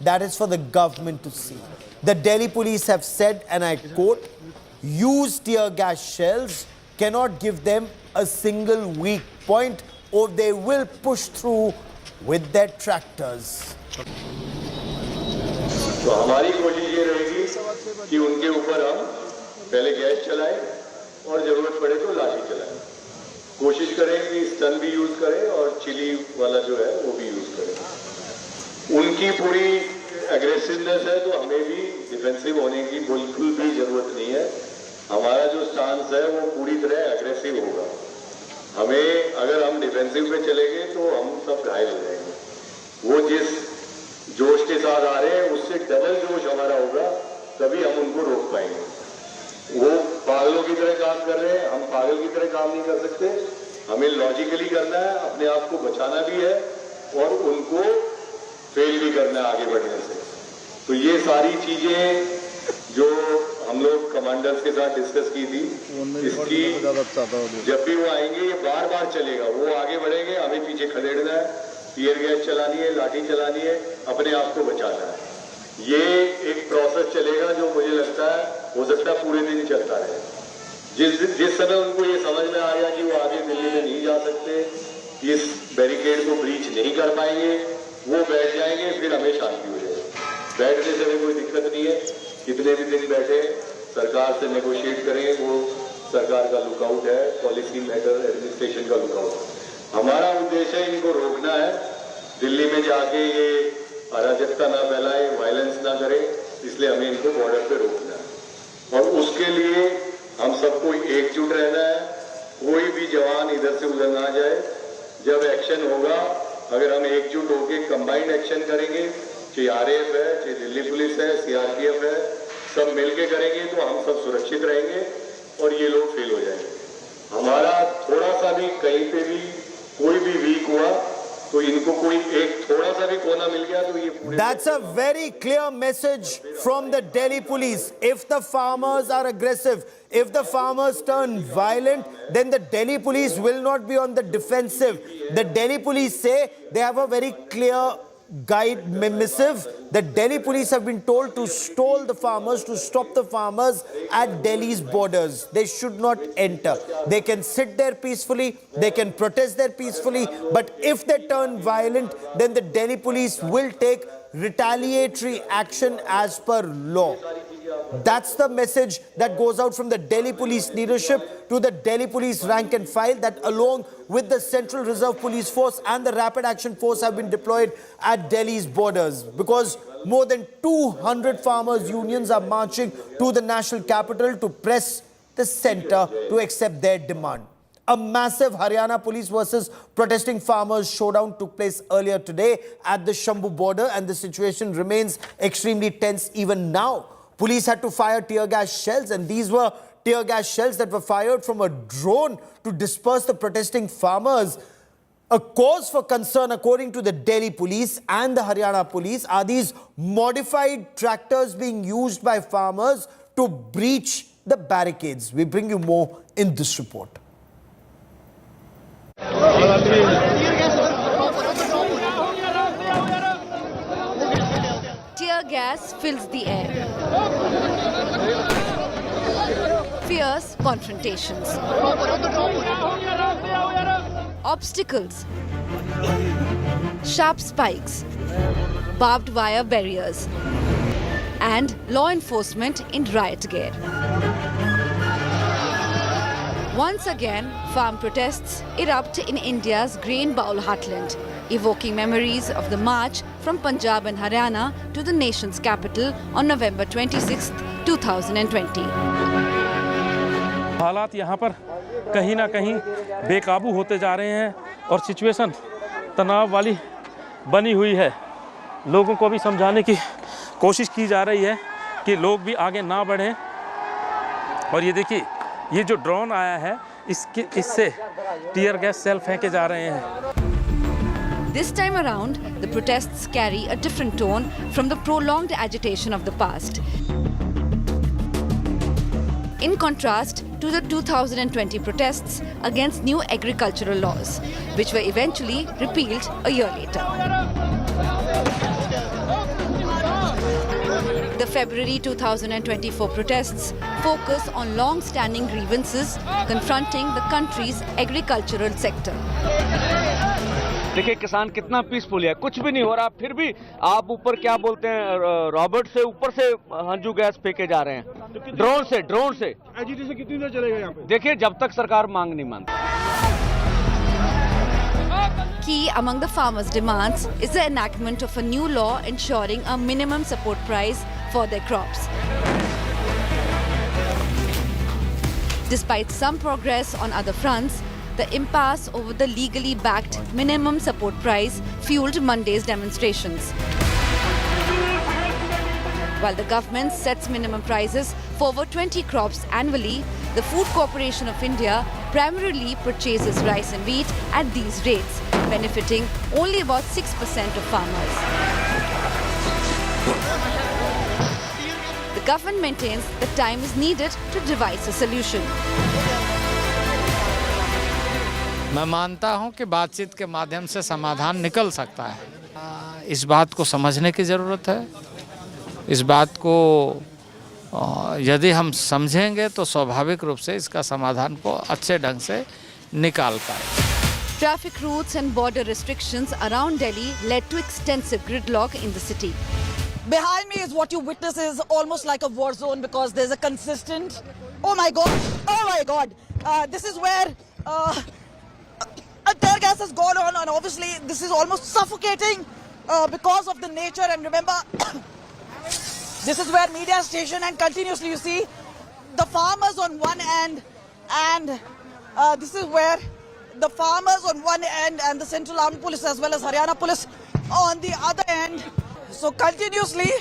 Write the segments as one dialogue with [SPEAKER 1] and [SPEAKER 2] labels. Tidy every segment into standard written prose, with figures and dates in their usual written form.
[SPEAKER 1] That is for the government to see. The Delhi police have said, and I quote, use tear gas shells, cannot give them a single weak point or they will push through with their tractors.
[SPEAKER 2] तो हमारी कोशिश ये रहेगी कि उनके ऊपर हम पहले गैस चलाएं और जरूरत पड़े तो लाठी चलाएं। कोशिश करें कि स्टन भी यूज करें और चिली वाला जो है वो भी यूज करें। उनकी पूरी एग्रेसिवनेस है तो हमें भी डिफेंसिव होने की बिल्कुल भी जरूरत नहीं है। हमारा जो स्टांस है वो पूरी तरह एग्रेसिव होगा। हमें अगर हम डिफेंसिव पे चलेंगे तो हम सब घायल हो जाएंगे। वो जिस जोश के साथ आ रहे हैं उससे डबल जोश हमारा होगा, तभी हम उनको रोक पाएंगे। वो पागलों की तरह काम कर रहे हैं, हम पागल की तरह काम नहीं कर सकते। हमें लॉजिकली करना है, अपने आप को बचाना भी है और उनको फेल भी करना है आगे बढ़ने से। तो ये सारी चीजें जो हम लोग कमांडर्स के साथ डिस्कस की थी, इसकी जब भी वो आएंगे ये बार बार चलेगा। वो आगे बढ़ेंगे, हमें पीछे खदेड़ना है, टीयर गैस चलानी है, लाठी चलानी है, अपने आप को बचाना है। ये एक प्रोसेस चलेगा जो मुझे लगता है हो सकता है पूरे दिन चलता रहे। जिस समय उनको ये समझ में आ गया कि वो आगे दिल्ली में नहीं जा सकते, इस बैरिकेड को ब्रीच नहीं कर पाएंगे, वो बैठ जाएंगे, फिर हमें शांति हो जाएगी। बैठने से हमें कोई दिक्कत नहीं है, कितने भी दिन बैठे सरकार से नेगोशिएट करें, वो सरकार का लुकआउट है, पॉलिसी मैटर एडमिनिस्ट्रेशन का लुकआउट। हमारा उद्देश्य है इनको रोकना है, दिल्ली में जाके ये अराजकता ना फैलाए, वायलेंस ना करे, इसलिए हमें इनको बॉर्डर पे रोकना है। और उसके लिए हम सबको एकजुट रहना है, कोई भी जवान इधर से उधर ना जाए। जब एक्शन होगा, अगर हम एकजुट होकर कंबाइंड एक्शन करेंगे, चाहे आरएएफ है, चाहे दिल्ली पुलिस है, सीआरपीएफ है, सब मिलके करेंगे तो हम सब सुरक्षित रहेंगे और ये लोग फेल हो जाएंगे। हमारा थोड़ा सा भी कहीं पे भी कोई भी वीक हुआ तो इनको कोई एक थोड़ा सा भी कोना मिल गया तो ये पूरे।
[SPEAKER 1] That's a very clear message from the Delhi police. If the farmers are aggressive, if the farmers turn violent, then the Delhi police will not be on the defensive. The Delhi police say they have a very clear guide missive. The Delhi police have been told to stall the farmers, to stop the farmers at Delhi's borders. They should not enter. They can sit there peacefully, they can protest there peacefully, but if they turn violent, then the Delhi police will take retaliatory action as per law. That's the message that goes out from the Delhi police leadership to the Delhi police rank and file, that along with the Central Reserve Police Force and the Rapid Action Force have been deployed at Delhi's borders, because more than 200 farmers' unions are marching to the national capital to press the centre to accept their demand. A massive Haryana police versus protesting farmers showdown took place earlier today at the Shambu border, and the situation remains extremely tense even now. Police had to fire tear gas shells, and these were tear gas shells that were fired from a drone to disperse the protesting farmers. A cause for concern, according to the Delhi police and the Haryana police, are these modified tractors being used by farmers to breach the barricades. We bring you more in this report.
[SPEAKER 3] Tear gas fills the air. Fierce confrontations. Obstacles. Sharp spikes. Barbed wire barriers. And law enforcement in riot gear. Once again, farm protests erupt in India's grain bowl heartland, evoking memories of the march from Punjab and Haryana to the nation's capital on November 26, 2020.
[SPEAKER 4] हालात यहाँ पर कहीं ना कहीं बेकाबू होते जा रहे हैं और सिचुएशन तनाव वाली बनी हुई है। लोगों को भी समझाने की कोशिश की जा रही है कि लोग भी आगे ना बढ़ें। और ये देखिए, ये जो ड्रोन आया है, इससे टीयर गैस सेल फेंके जा रहे हैं।
[SPEAKER 3] This time around, the protests carry a different tone from the prolonged agitation of the past. In contrast to the 2020 protests against new agricultural laws, which were eventually repealed a year later. The February 2024 protests focus on long-standing grievances confronting the country's agricultural sector.
[SPEAKER 5] देखिए किसान कितना peaceful है, कुछ भी नहीं हो रहा, फिर भी आप ऊपर क्या बोलते हैं, रॉबर्ट से ऊपर से हंजू गैस फेंके जा रहे हैं, ड्रोन से।
[SPEAKER 6] एजीटी से कितनी देर चलेगा यहाँ पे?
[SPEAKER 5] देखिए जब तक सरकार मांग नहीं मानती।
[SPEAKER 3] Key among the farmers' demands is the enactment of a new law ensuring a minimum support price for their crops. Despite some progress on other fronts, the impasse over the legally backed minimum support price fueled Monday's demonstrations. While the government sets minimum prices for over 20 crops annually, the Food Corporation of India primarily purchases rice and wheat at these rates, benefiting only about 6% of farmers. The government maintains that time is needed to devise a solution.
[SPEAKER 7] मैं मानता हूं कि बातचीत के माध्यम से समाधान निकल सकता है। इस बात को समझने की ज़रूरत है। इस बात को यदि हम समझेंगे तो स्वाभाविक रूप से इसका समाधान को अच्छे ढंग से निकाल पाएंगे।
[SPEAKER 3] Traffic routes and border restrictions around Delhi led to extensive gridlock in the city.
[SPEAKER 8] Behind me is what you witness is almost like a war zone because there's a consistent, oh my god, this is where a tear gas has gone on, and obviously this is almost suffocating because of the nature. And remember, this is where media station, and continuously you see the farmers on one end, and this is where the farmers on one end and the Central Armed Police as well as Haryana Police on the other end. So continuously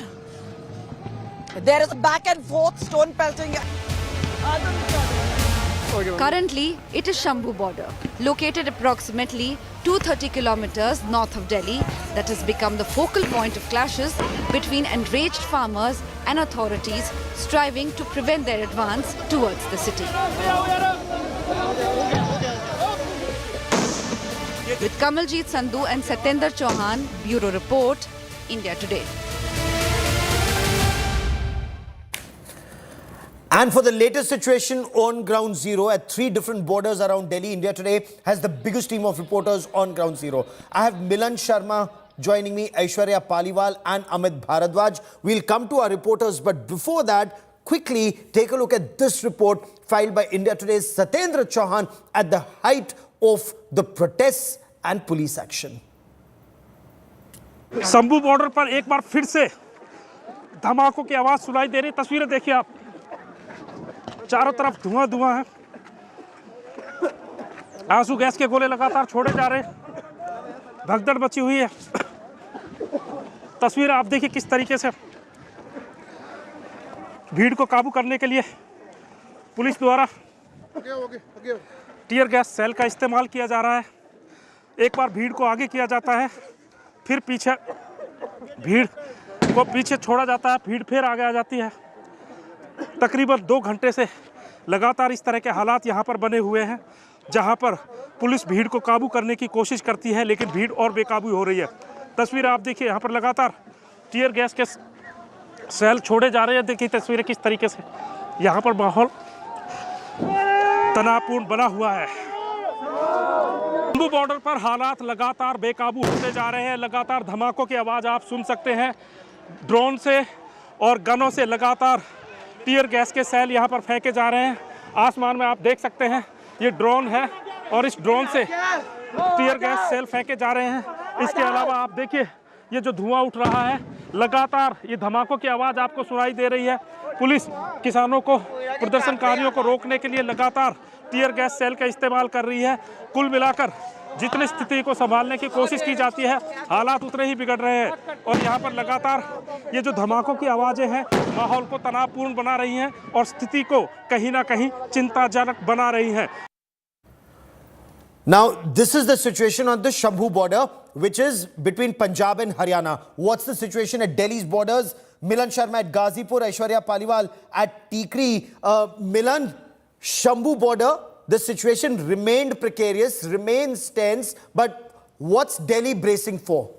[SPEAKER 8] there is a back and forth stone pelting.
[SPEAKER 3] Currently, it is Shambu border, located approximately 230 kilometers north of Delhi, that has become the focal point of clashes between enraged farmers and authorities striving to prevent their advance towards the city. With Kamaljit Sandhu and Satyendra Chauhan, Bureau Report, India Today.
[SPEAKER 1] And for the latest situation on ground zero at 3 different borders around Delhi, India Today has the biggest team of reporters on ground zero. I have Milan Sharma joining me, Aishwarya Paliwal and Amit Bharadwaj. We'll come to our reporters, but before that, quickly take a look at this report filed by India Today's Satyendra Chauhan at the height of the protests and police action.
[SPEAKER 4] Shambhu border पर एक बार फिर से धमाकों की आवाज सुनाई दे रही। तस्वीरें देखिए आप, चारों तरफ धुआं है, आंसू गैस के गोले लगातार छोड़े जा रहे हैं, भगदड़ मची हुई है। तस्वीरें आप देखिए किस तरीके से भीड़ को काबू करने के लिए पुलिस द्वारा टीयर गैस सेल का इस्तेमाल किया जा रहा है। एक बार भीड़ को आगे किया जाता है, फिर भीड़ को पीछे छोड़ा जाता है, भीड़ फिर आगे आ जाती है। तकरीबन 2 घंटे से लगातार इस तरह के हालात यहाँ पर बने हुए हैं, जहाँ पर पुलिस भीड़ को काबू करने की कोशिश करती है, लेकिन भीड़ और बेकाबू हो रही है। तस्वीर आप देखिए, यहाँ पर लगातार टीयर गैस के सेल छोड़े जा रहे हैं। देखिए तस्वीरें किस तरीके से यहाँ पर माहौल तनावपूर्ण बना हुआ है। शंभू बॉर्डर पर हालात लगातार बेकाबू होते जा रहे हैं। लगातार धमाकों की आवाज़ आप सुन सकते हैं। ड्रोन से और गनों से लगातार टीयर गैस के सेल यहाँ पर फेंके जा रहे हैं। आसमान में आप देख सकते हैं ये ड्रोन है और इस ड्रोन से टीयर गैस सेल फेंके जा रहे हैं। इसके अलावा आप देखिए ये जो धुआं उठ रहा है, लगातार ये धमाकों की आवाज़ आपको सुनाई दे रही है। पुलिस किसानों को, प्रदर्शनकारियों को रोकने के लिए लगातार टीयर गैस सेल का इस्तेमाल कर रही है। कुल मिलाकर जितनी स्थिति को संभालने की कोशिश की जाती है, हालात उतने ही बिगड़ रहे हैं। और यहाँ पर लगातार ये जो धमाकों की आवाज़ें हैं माहौल को तनावपूर्ण बना रही हैं और स्थिति को कहीं ना कहीं चिंताजनक बना रही हैं।
[SPEAKER 1] Now, this is the situation on the Shambu border, which is between Punjab and Haryana. What's the situation at Delhi's borders? Milan Sharma at Ghazipur, Aishwarya Paliwal at Tikri. Milan, Shambu border, the situation remained precarious, remains tense, but what's Delhi bracing for?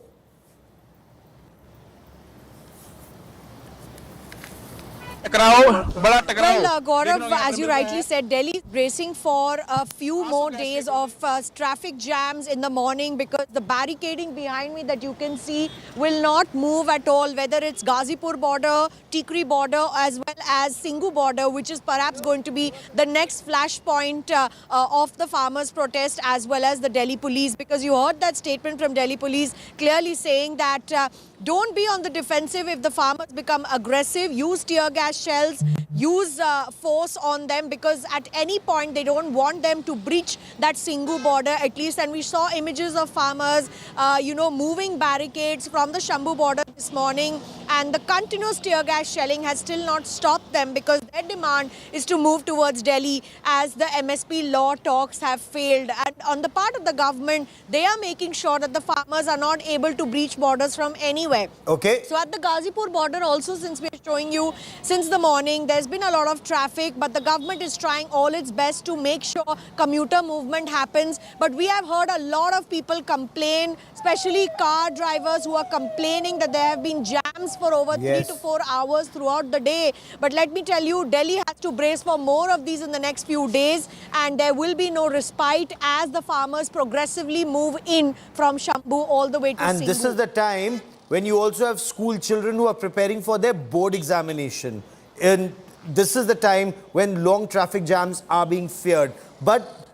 [SPEAKER 9] Well, Gaurav, as you rightly said, Delhi is bracing for a few more days of traffic jams in the morning because the barricading behind me that you can see will not move at all, whether it's Ghazipur border, Tikri border, as well as Singhu border, which is perhaps going to be the next flashpoint of the farmers' protest, as well as the Delhi police, because you heard that statement from Delhi police clearly saying that don't be on the defensive if the farmers become aggressive, use tear gas shells, use force on them, because at any point they don't want them to breach that Singhu border at least. And we saw images of farmers, moving barricades from the Shambu border this morning, and the continuous tear gas shelling has still not stopped them because their demand is to move towards Delhi as the MSP law talks have failed. And on the part of the government, they are making sure that the farmers are not able to breach borders from anywhere.
[SPEAKER 1] Okay.
[SPEAKER 9] So at the Ghazipur border also, since we are showing you since the morning, there's been a lot of traffic, but the government is trying all its best to make sure commuter movement happens. But we have heard a lot of people complain, especially car drivers who are complaining that there have been jams for over 3 to 4 hours throughout the day. But let me tell you, Delhi has to brace for more of these in the next few days, and there will be no respite as the farmers progressively move in from Shambu all the way to Singhu.
[SPEAKER 1] And this is the time when you also have school children who are preparing for their board examination. And this is the time when long traffic jams are being feared. But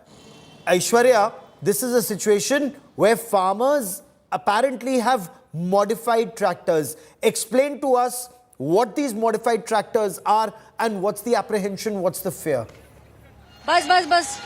[SPEAKER 1] Aishwarya, this is a situation where farmers apparently have modified tractors. Explain to us what these modified tractors are and what's the apprehension, what's the fear?
[SPEAKER 3] Bus.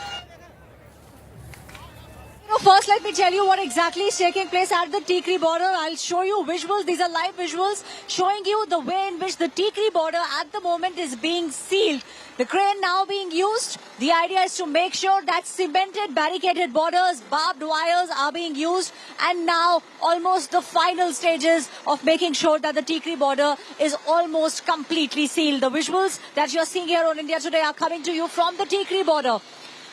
[SPEAKER 3] First, let me tell you what exactly is taking place at the Tikri border. I'll show you visuals. These are live visuals showing you the way in which the Tikri border at the moment is being sealed. The crane now being used. The idea is to make sure that cemented, barricaded borders, barbed wires are being used. And now almost the final stages of making sure that the Tikri border is almost completely sealed. The visuals that you're seeing here on India Today are coming to you from the Tikri border.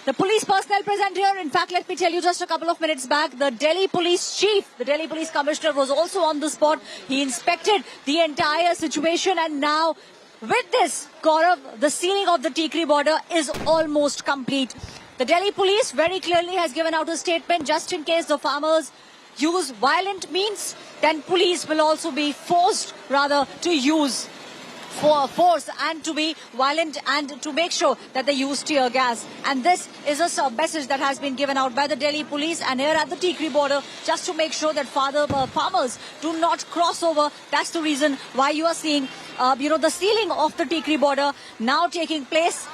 [SPEAKER 3] The police personnel present here. In fact, let me tell you, just a couple of minutes back, the Delhi police chief, the Delhi police commissioner was also on the spot. He inspected the entire situation, and now with this, Gaurav, the sealing of the Tikri border is almost complete. The Delhi police very clearly has given out a statement, just in case the farmers use violent means, then police will also be forced rather to use force and to be violent and to make sure that they use tear gas. And this is a message that has been given out by the Delhi police and here at the Tikri border, just to make sure that farmers do not cross over. That's the reason why you are seeing, the sealing of the Tikri border now taking place.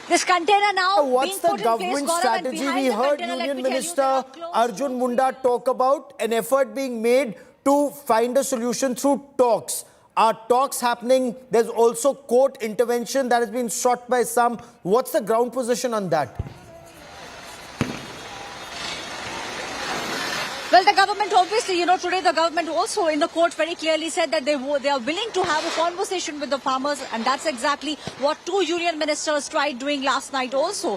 [SPEAKER 3] This container now
[SPEAKER 1] what's
[SPEAKER 3] being
[SPEAKER 1] the
[SPEAKER 3] put in place,
[SPEAKER 1] government
[SPEAKER 3] Gaurav,
[SPEAKER 1] strategy? We heard Union Minister Arjun Munda talk about an effort being made to find a solution through talks. Are talks happening? There's also court intervention that has been sought by some. What's the ground position on that?
[SPEAKER 3] Well, the government obviously, today the government also in the court very clearly said that they are willing to have a conversation with the farmers, and that's exactly what two union ministers tried doing last night also.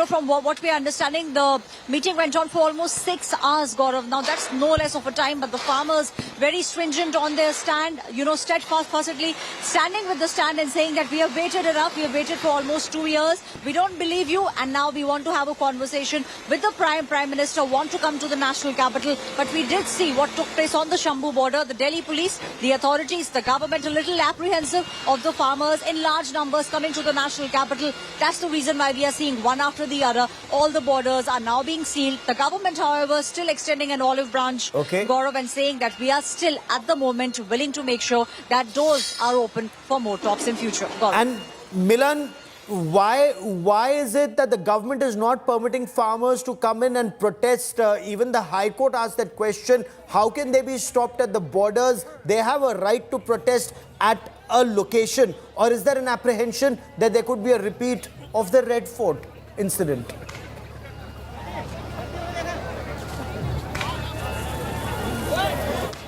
[SPEAKER 3] From what we are understanding, the meeting went on for almost 6 hours, Gaurav. Now, that's no less of a time, but the farmers very stringent on their stand, steadfastly standing with the stand and saying that we have waited enough, we have waited for almost 2 years, we don't believe you, and now we want to have a conversation with the Prime Minister, want to come to the national capital. But we did see what took place on the Shambu border. The Delhi police, the authorities, the government a little apprehensive of the farmers in large numbers coming to the national capital. That's the reason why we are seeing one after the other. All the borders are now being sealed. The government, however, still extending an olive branch, Gaurav, and saying that we are still at the moment willing to make sure that doors are open for more talks in future. Gaurav.
[SPEAKER 1] And Milan, why is it that the government is not permitting farmers to come in and protest? Even the High Court asked that question. How can they be stopped at the borders? They have a right to protest at a location. Or is there an apprehension that there could be a repeat of the Red Fort incident?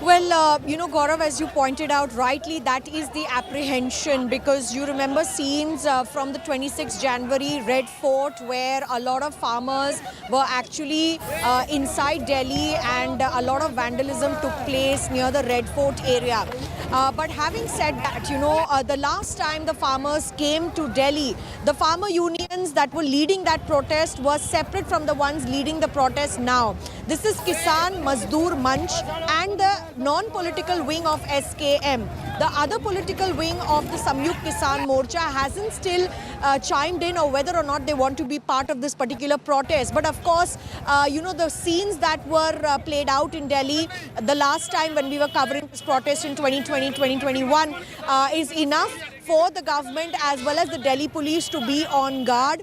[SPEAKER 9] Well, Well, Gaurav, as you pointed out rightly, that is the apprehension, because you remember scenes from the 26th January Red Fort, where a lot of farmers were actually inside Delhi and a lot of vandalism took place near the Red Fort area. But having said that, the last time the farmers came to Delhi, the farmer unions that were leading that protest were separate from the ones leading the protest now. This is Kisan Mazdoor Manch and the non-political wing of SKM. The other political wing of the Samyukt Kisan Morcha hasn't still chimed in or whether or not they want to be part of this particular protest. But of course, the scenes that were played out in Delhi the last time when we were covering this protest in 2020, 2021 is enough for the government as well as the Delhi police to be on guard.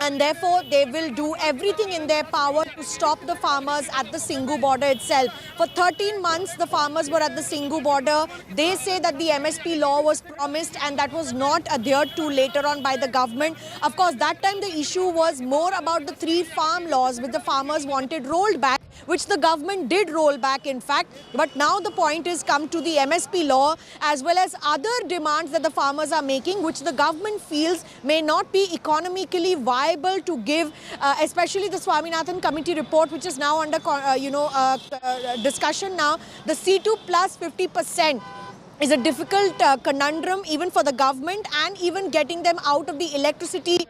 [SPEAKER 9] And therefore, they will do everything in their power to stop the farmers at the Singhu border itself. For 13 months, the farmers were at the Singhu border. They say that the MSP law was promised and that was not adhered to later on by the government. Of course, that time the issue was more about the 3 farm laws which the farmers wanted rolled back, which the government did roll back, in fact. But now the point is come to the MSP law as well as other demands that the farmers are making, which the government feels may not be economically viable to give, especially the Swaminathan committee report, which is now under discussion now. The C2 plus 50% is a difficult conundrum even for the government, and even getting them out of the electricity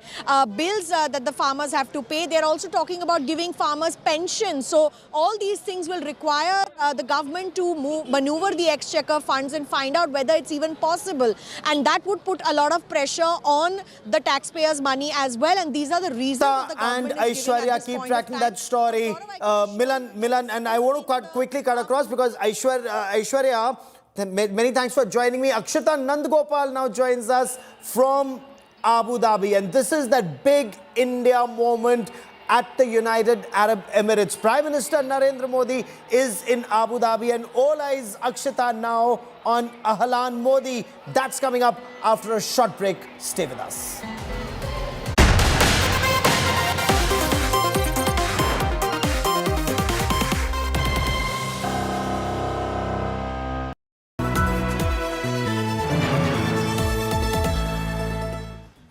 [SPEAKER 9] bills that the farmers have to pay. They're also talking about giving farmers pensions. So all these things will require the government to maneuver the exchequer funds and find out whether it's even possible. And that would put a lot of pressure on the taxpayers' money as well. And these are the reasons that the government
[SPEAKER 1] and
[SPEAKER 9] is giving at
[SPEAKER 1] Aishwarya
[SPEAKER 9] this
[SPEAKER 1] keep
[SPEAKER 9] point
[SPEAKER 1] tracking
[SPEAKER 9] of
[SPEAKER 1] that story. Milan, and I want to quickly cut across because Aishwarya, many thanks for joining me. Akshita Nandgopal now joins us from Abu Dhabi, and this is that big India moment at the United Arab Emirates. Prime Minister Narendra Modi is in Abu Dhabi, and all eyes, Akshita, now on Ahlan Modi. That's coming up after a short break. Stay with us.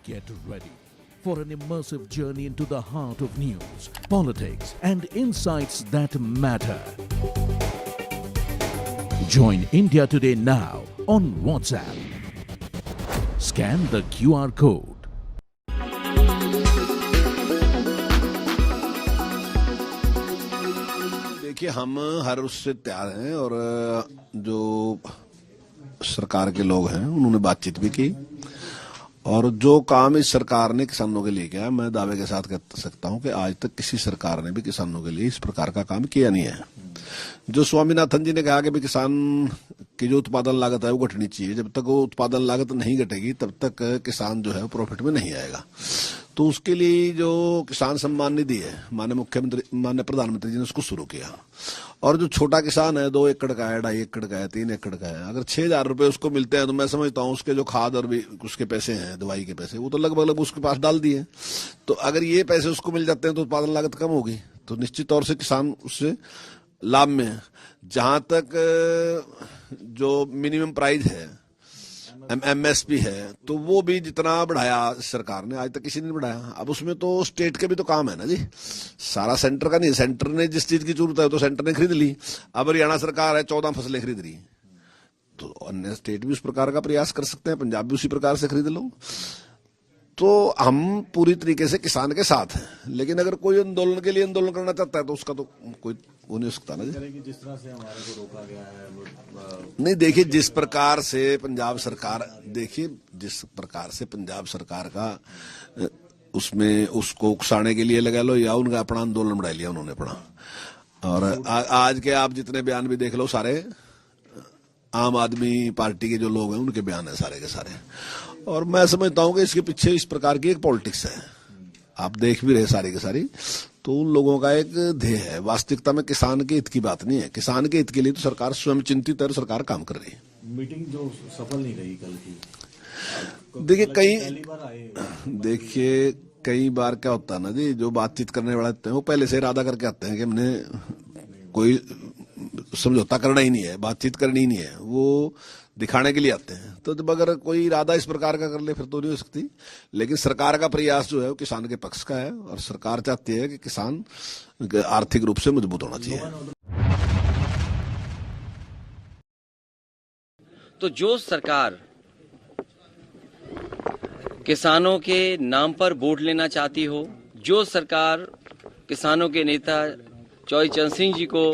[SPEAKER 10] Get ready for an immersive journey into the heart of news, politics, and insights that matter. Join India Today now on WhatsApp. Scan the QR code.
[SPEAKER 11] देखिए, हम हर उससे तैयार हैं और जो सरकार के लोग हैं उन्होंने बातचीत भी की, और जो काम इस सरकार ने किसानों के लिए किया, मैं दावे के साथ कह सकता हूं कि आज तक किसी सरकार ने भी किसानों के लिए इस प्रकार का काम किया नहीं है। जो स्वामीनाथन जी ने कहा कि भी किसान की जो उत्पादन लागत है वो घटनी चाहिए, जब तक वो उत्पादन लागत नहीं घटेगी तब तक किसान जो है वो प्रॉफिट में नहीं आएगा। तो उसके लिए जो किसान सम्मान निधि है, माननीय प्रधानमंत्री जी ने उसको शुरू किया, और जो छोटा किसान है 2 एकड़ का है, 2.5 एकड़ का है, 3 एकड़ का है, अगर 6,000 रुपए उसको मिलते हैं तो मैं समझता हूँ उसके जो खाद और भी उसके पैसे हैं, दवाई के पैसे, वो तो लगभग उसके पास डाल दिए। तो अगर ये पैसे उसको मिल जाते हैं तो उत्पादन लागत कम होगी, तो निश्चित तौर से किसान उससे लाभ में है। जहां तक जो मिनिमम प्राइस है, MSP है, तो वो भी जितना बढ़ाया सरकार ने, आज तक किसी ने नहीं बढ़ाया। अब उसमें तो स्टेट के भी तो काम है ना जी, सारा सेंटर का नहीं। सेंटर ने जिस चीज की जरूरत है तो सेंटर ने खरीद ली। अब हरियाणा सरकार है 14 फसलें खरीद रही, तो अन्य स्टेट भी उस प्रकार का प्रयास कर सकते हैं, पंजाब भी उसी प्रकार से खरीद लो। तो हम पूरी तरीके से किसान के साथ हैं, लेकिन अगर कोई आंदोलन के लिए आंदोलन करना चाहता है तो उसका तो कोई वो नहीं हो सकता ना जी। जिस तरह से हमारे को रोका गया है नहीं, देखिए जिस प्रकार से पंजाब सरकार का उसमें उसको उकसाने के लिए लगा लो, या उनका अपना आंदोलन बढ़ा लिया उन्होंने अपना। और आज के आप जितने बयान भी देख लो, सारे आम आदमी पार्टी के जो लोग हैं उनके बयान है सारे के सारे। और मैं समझता हूं कि इसके पीछे इस प्रकार की एक पॉलिटिक्स है, आप देख भी रहे सारी की सारी। तो उन लोगों का एक ध्येय है, वास्तविकता में किसान के हित की बात नहीं है। किसान के हित के लिए तो सरकार स्वयं चिंतित है और सरकार काम कर रही है।
[SPEAKER 12] मीटिंग जो सफल नहीं रही कल की,
[SPEAKER 11] देखिए कई बार क्या होता है ना जी, जो बातचीत करने वाले होते हैं वो पहले से इरादा करके आते हैं कि हमने कोई समझौता करना ही नहीं है, बातचीत करनी ही नहीं है, वो दिखाने के लिए आते हैं। तो जब अगर कोई इरादा इस प्रकार का कर ले फिर तो नहीं हो सकती। लेकिन सरकार का प्रयास जो है वो किसान के पक्ष का है और सरकार चाहती है कि किसान आर्थिक रूप से मजबूत होना चाहिए।
[SPEAKER 13] तो जो सरकार किसानों के नाम पर वोट लेना चाहती हो, जो सरकार किसानों के नेता चौधरी चरण सिंह जी को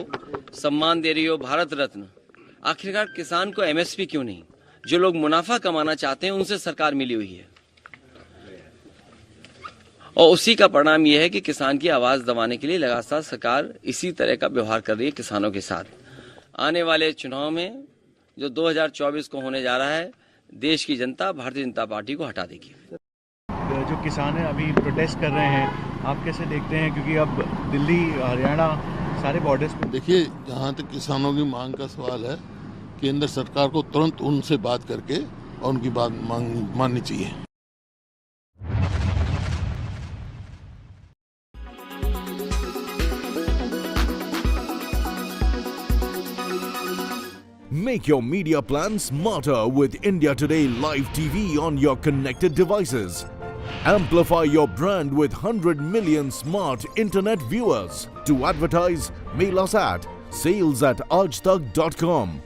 [SPEAKER 13] सम्मान दे रही हो, भारत रत्न, आखिरकार किसान को एमएसपी क्यों नहीं? जो लोग मुनाफा कमाना चाहते हैं उनसे सरकार मिली हुई है और उसी का परिणाम यह है कि किसान की आवाज दबाने के लिए लगातार सरकार इसी तरह का व्यवहार कर रही है किसानों के साथ। आने वाले चुनाव में जो 2024 को होने जा रहा है, देश की जनता भारतीय जनता पार्टी को हटा देगी।
[SPEAKER 12] जो किसान है अभी प्रोटेस्ट कर रहे हैं, आप कैसे देखते हैं? क्योंकि अब दिल्ली, हरियाणा सारे बॉर्डर्स पे
[SPEAKER 14] देखिए, जहाँ तक किसानों की मांग का सवाल है, केंद्र सरकार को तुरंत उनसे बात करके और उनकी बात माननी चाहिए।
[SPEAKER 10] Make your media plan smarter with India Today Live TV on your connected devices. Amplify your brand with 100 million smart internet viewers. To advertise, mail us at sales@aajtak.com.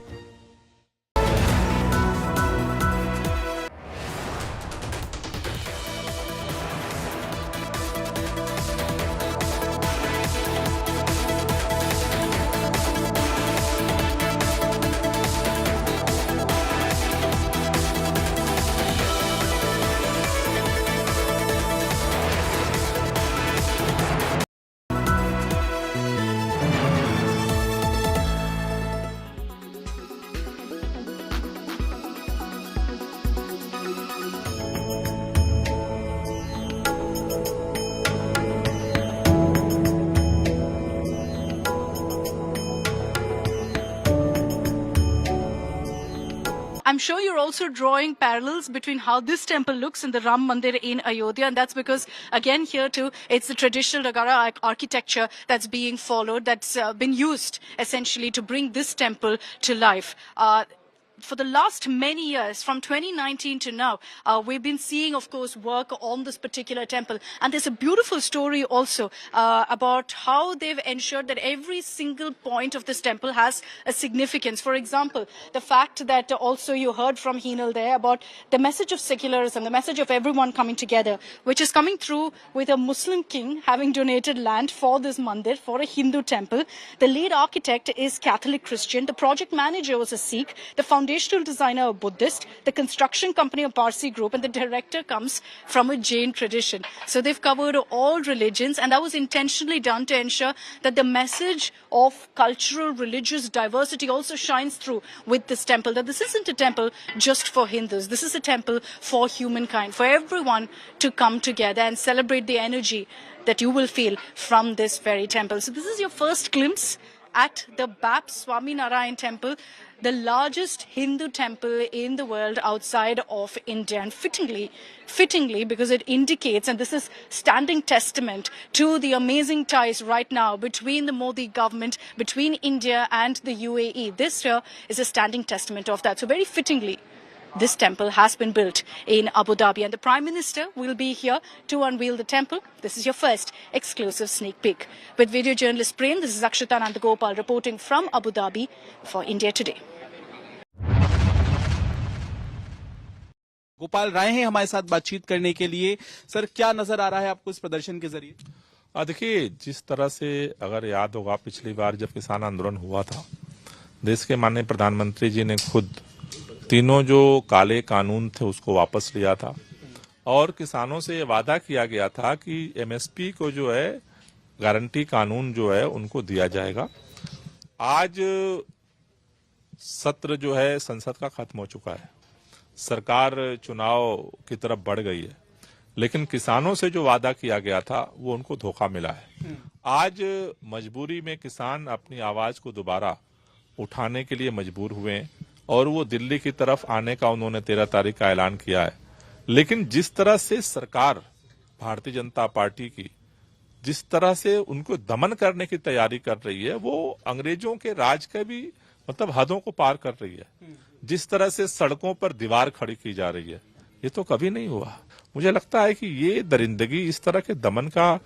[SPEAKER 15] I'm sure you're also drawing parallels between how this temple looks and the Ram Mandir in Ayodhya, and that's because, again, here too, it's the traditional Nagara architecture that's being followed, that's been used essentially to bring this temple to life. For the last many years, from 2019 to now, we've been seeing, of course, work on this particular temple. And there's a beautiful story also about how they've ensured that every single point of this temple has a significance. For example, the fact that also you heard from Heenal there about the message of secularism, the message of everyone coming together, which is coming through with a Muslim king having donated land for this mandir, for a Hindu temple. The lead architect is Catholic Christian. The project manager was a Sikh. The foundational designer a Buddhist, the construction company a Parsi group, and the director comes from a Jain tradition. So they've covered all religions, and that was intentionally done to ensure that the message of cultural, religious diversity also shines through with this temple, that this isn't a temple just for Hindus. This is a temple for humankind, for everyone to come together and celebrate the energy that you will feel from this very temple. So this is your first glimpse at the Bap Swami Narayan temple, the largest Hindu temple in the world outside of India. And fittingly, because it indicates, and this is standing testament to the amazing ties right now between the Modi government, between India and the UAE. This here is a standing testament of that. So very fittingly, this temple has been built in Abu Dhabi, and the Prime Minister will be here to unveil the temple. This is your first exclusive sneak peek. With video journalist Prem, this is Akshita Nandagopal reporting from Abu Dhabi for India Today.
[SPEAKER 6] Gopal Rai हैं हमारे साथ बातचीत करने के लिए। Sir, क्या नजर आ रहा है आपको इस प्रदर्शन के जरिए?
[SPEAKER 4] देखिए, जिस तरह से अगर याद होगा पिछली बार जब किसान आंदोलन हुआ था, देश के माननीय प्रधानमंत्री जी ने खुद तीनों जो काले कानून थे उसको वापस लिया था और किसानों से ये वादा किया गया था कि एमएसपी को जो है गारंटी कानून जो है उनको दिया जाएगा। आज सत्र जो है संसद का खत्म हो चुका है, सरकार चुनाव की तरफ बढ़ गई है, लेकिन किसानों से जो वादा किया गया था वो उनको धोखा मिला है। आज मजबूरी में किसान अपनी आवाज को दोबारा उठाने के लिए मजबूर हुए हैं और वो दिल्ली की तरफ आने का उन्होंने 13 तारीख का ऐलान किया है। लेकिन जिस तरह से सरकार भारतीय जनता पार्टी की
[SPEAKER 16] जिस तरह से उनको दमन करने की तैयारी कर रही है, वो अंग्रेजों के राज के भी मतलब हदों को पार कर रही है। जिस तरह से सड़कों पर दीवार खड़ी की जा रही है, ये तो कभी नहीं हुआ। मुझे लगता है कि ये दरिंदगी, इस तरह के दमन का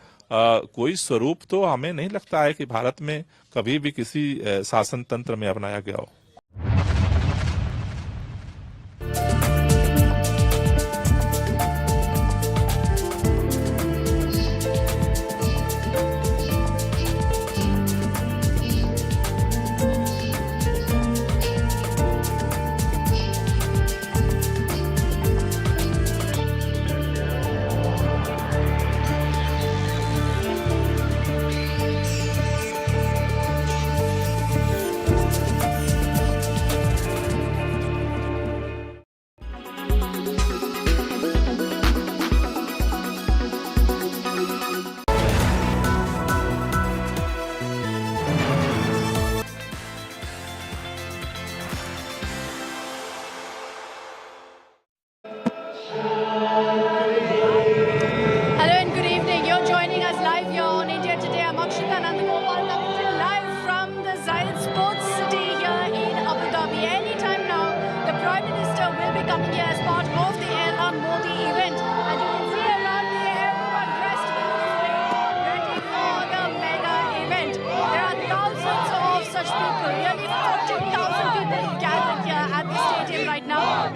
[SPEAKER 16] कोई स्वरूप तो हमें नहीं लगता है कि भारत में कभी भी किसी शासन तंत्र में अपनाया गया हो।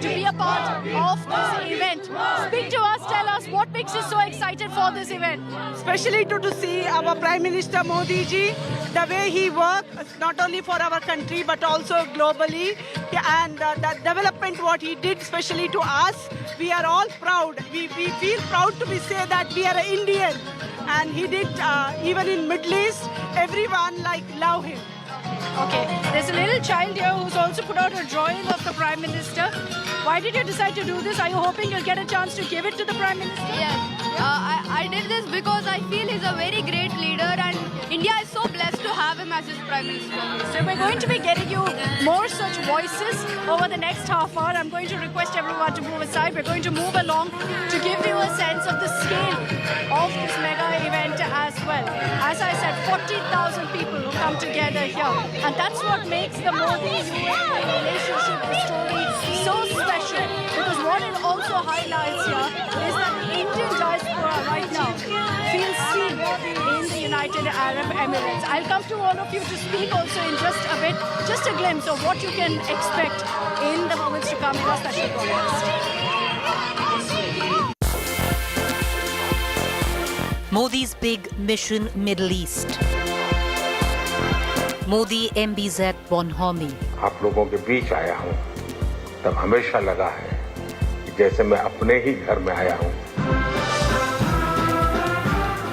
[SPEAKER 15] to be a part of this event. Speak to us, tell us what makes you so excited for this event.
[SPEAKER 17] Especially to see our Prime Minister Modi ji, the way he works, not only for our country but also globally, and the development what he did, especially to us, we are all proud. We feel proud to be say that we are an Indian, and he did even in Middle East, everyone love him.
[SPEAKER 15] Okay, there's a little child here who's also put out a drawing of the Prime Minister. Why did you decide to do this? Are you hoping you'll get a chance to give it to the Prime Minister?
[SPEAKER 18] Yes, I did this because I feel he's a very great leader and India is so blessed to have him as its Prime Minister.
[SPEAKER 15] So we're going to be getting you more such voices over the next half hour. I'm going to request everyone to move aside. We're going to move along to give you a sense of the scale of this mega event as well. As I said, 40,000 people who come together here. And that's what makes the Modi-UAE relationship, the story, so special. Because what it also highlights here is that the Indian diaspora right now feels seen in the United Arab Emirates. I'll come to all of you to speak also in just a bit, just a glimpse of what you can expect in the moments to come in our special broadcast.
[SPEAKER 19] Modi's big mission Middle East. Modi MBZ Bonhomie.
[SPEAKER 20] आप लोगों के बीच आया हूं, तब हमेशा लगा है कि जैसे मैं अपने ही घर में आया हूं.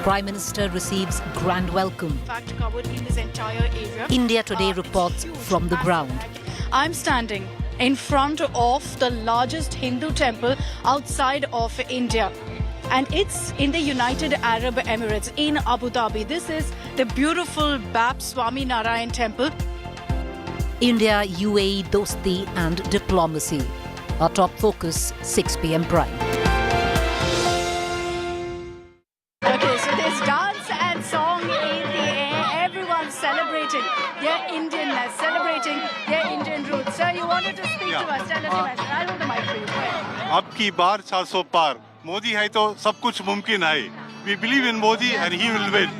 [SPEAKER 19] Prime Minister receives grand welcome.
[SPEAKER 15] In fact, covered in this entire area.
[SPEAKER 19] India Today reports from the ground.
[SPEAKER 15] I'm standing in front of the largest Hindu temple outside of India. And it's in the United Arab Emirates, in Abu Dhabi. This is the beautiful Bap Swami Narayan temple.
[SPEAKER 19] India, UAE, Dosti and diplomacy. Our top focus, 6 p.m. prime.
[SPEAKER 15] Okay, so there's dance and song in the air. Everyone's celebrating their Indianness, celebrating their Indian roots. Sir, you wanted to speak to us. Tell us your message. I'll hold the mic for you.
[SPEAKER 21] अब की बार 400 पार. मोदी है तो सब कुछ मुमकिन है. We believe in Modi and he will win.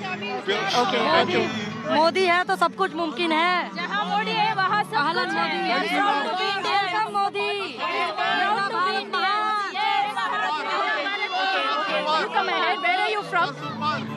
[SPEAKER 15] Okay.
[SPEAKER 22] Modi है तो सब कुछ मुमकिन है.
[SPEAKER 18] जहाँ मोदी है वहाँ सब कुछ है.
[SPEAKER 22] Modi.
[SPEAKER 15] You come ahead. Where are you from?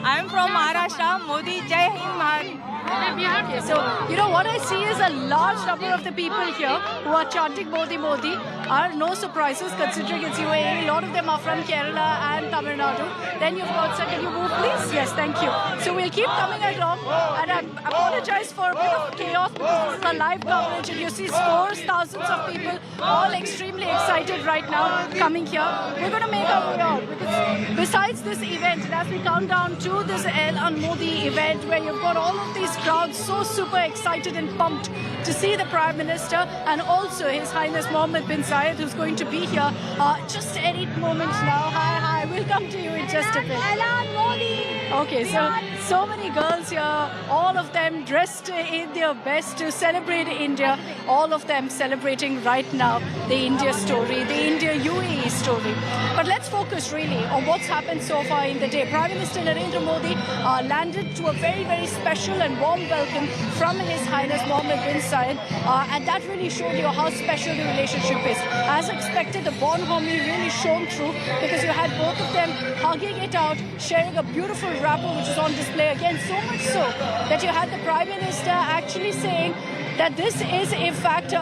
[SPEAKER 22] I am from Maharashtra. Modi, Jai Hind,
[SPEAKER 15] Okay, so you know what I see is a large number of the people here who are chanting Modi Modi are no surprises considering it's UAE. A lot of them are from Kerala and Tamil Nadu. Then you've got, sir, can you move please? Yes, thank you. So we'll keep coming along, and I apologize for a bit of chaos because this is a live coverage and you see scores, thousands of people all extremely excited excited right now coming here. We're going to make our way out because besides this event, and as we count down to this Modi event where you've got all of these crowds so super excited and pumped to see the Prime Minister and also His Highness Mohammed bin Zayed, who's going to be here just any moment now. Hi, we'll come to you in just a bit. Okay, so many girls here, all of them dressed in their best to celebrate India, all of them celebrating right now the India story, the India-UAE story. But let's focus really on what's happened so far in the day. Prime Minister Narendra Modi landed to a very, very special and warm welcome from His Highness Mohammed bin Zayed, and that really showed you how special the relationship is. As expected, the bonhomie really shone through because you had both of them hugging it out, sharing a beautiful wrapper which is on display again, so much so that you had the Prime Minister actually saying that this is in fact